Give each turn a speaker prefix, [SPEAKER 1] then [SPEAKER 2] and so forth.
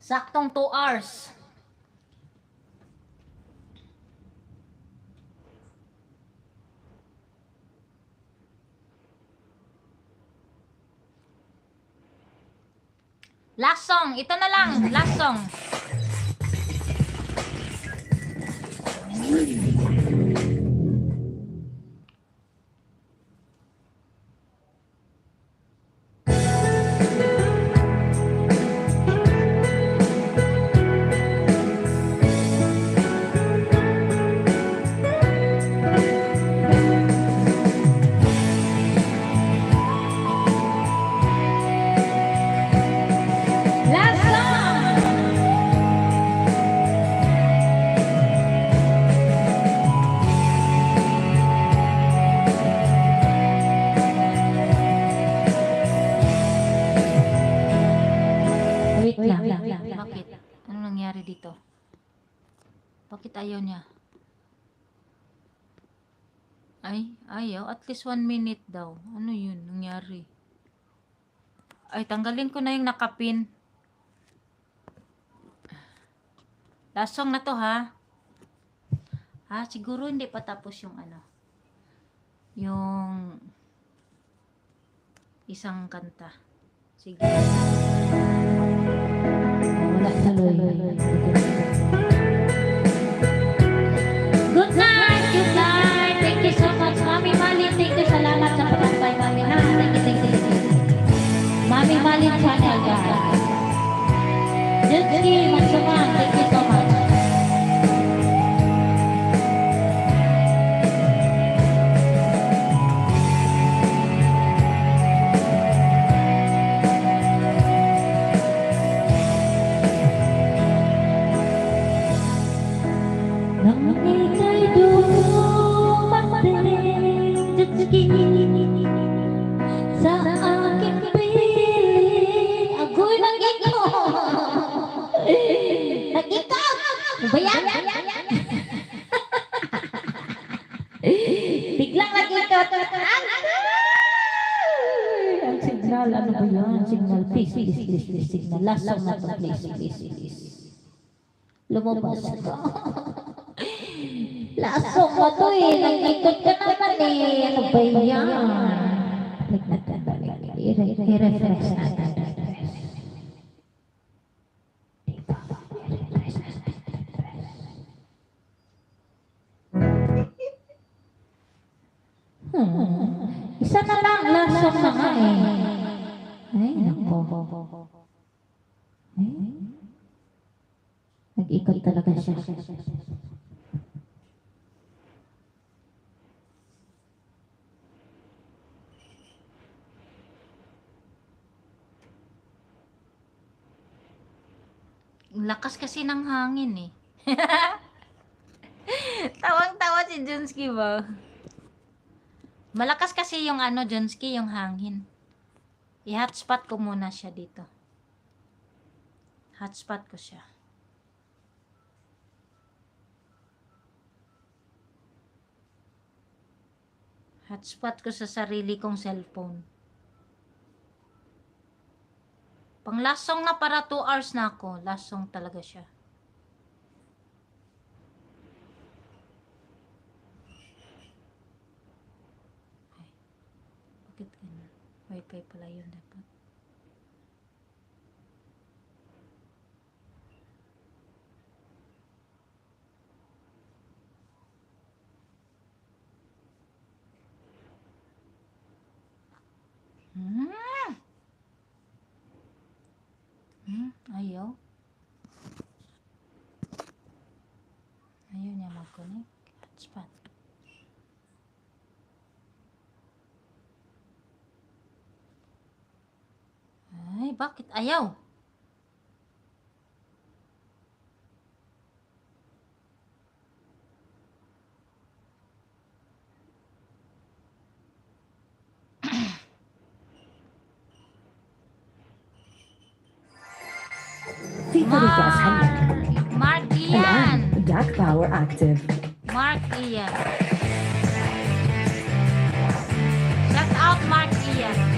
[SPEAKER 1] Saktong 2 hours. Last song. Ito na lang. Last song. Bakit? Ano nangyari dito? Bakit ayaw niya? Ayaw. At least 1 minute daw. Ano yun nangyari? Ay, tanggalin ko na yung nakapin. Last song na to, ha? Siguro hindi pa tapos yung ano. Yung isang kanta. Sige.
[SPEAKER 2] Wala tuloy.
[SPEAKER 1] Good night, good night. Thank you so much, Mami Malin. Thank you, salamat sa pagkakay, Mami. Thank you. Mami Malin channel, guys. Jutski, Magsuman, thank you so much.
[SPEAKER 2] Sa aking piling ako'y nag-ikaw.
[SPEAKER 1] Nag-ikaw! Bayan! Biglang nag-ikaw.
[SPEAKER 2] Ang signal, ano ba yan? Signal, please. Signal, last song na to, please. Lumabas ka. Last song na to nag-ikot ka naman ano ba yan? I-refresh natin. Isa na lang, last song na nga Ay, nako. Nag-ikot talaga siya.
[SPEAKER 1] Lakas kasi ng hangin Tawang-tawa si Junski ba? Malakas kasi yung Junski, yung hangin. I-hotspot ko muna siya dito. Hotspot ko siya. Hotspot ko sa sarili kong cellphone. Pang last song na para 2 hours na ako. Last song talaga siya. Ay, bakit ganun? Wi-Fi pala yun dapat. Ayaw. Ayaw niya mag-connect. Hotspot. Ay, bakit ayaw? Mark Ian.
[SPEAKER 3] Yak Power Active.
[SPEAKER 1] Mark Ian. Shout out Mark Ian.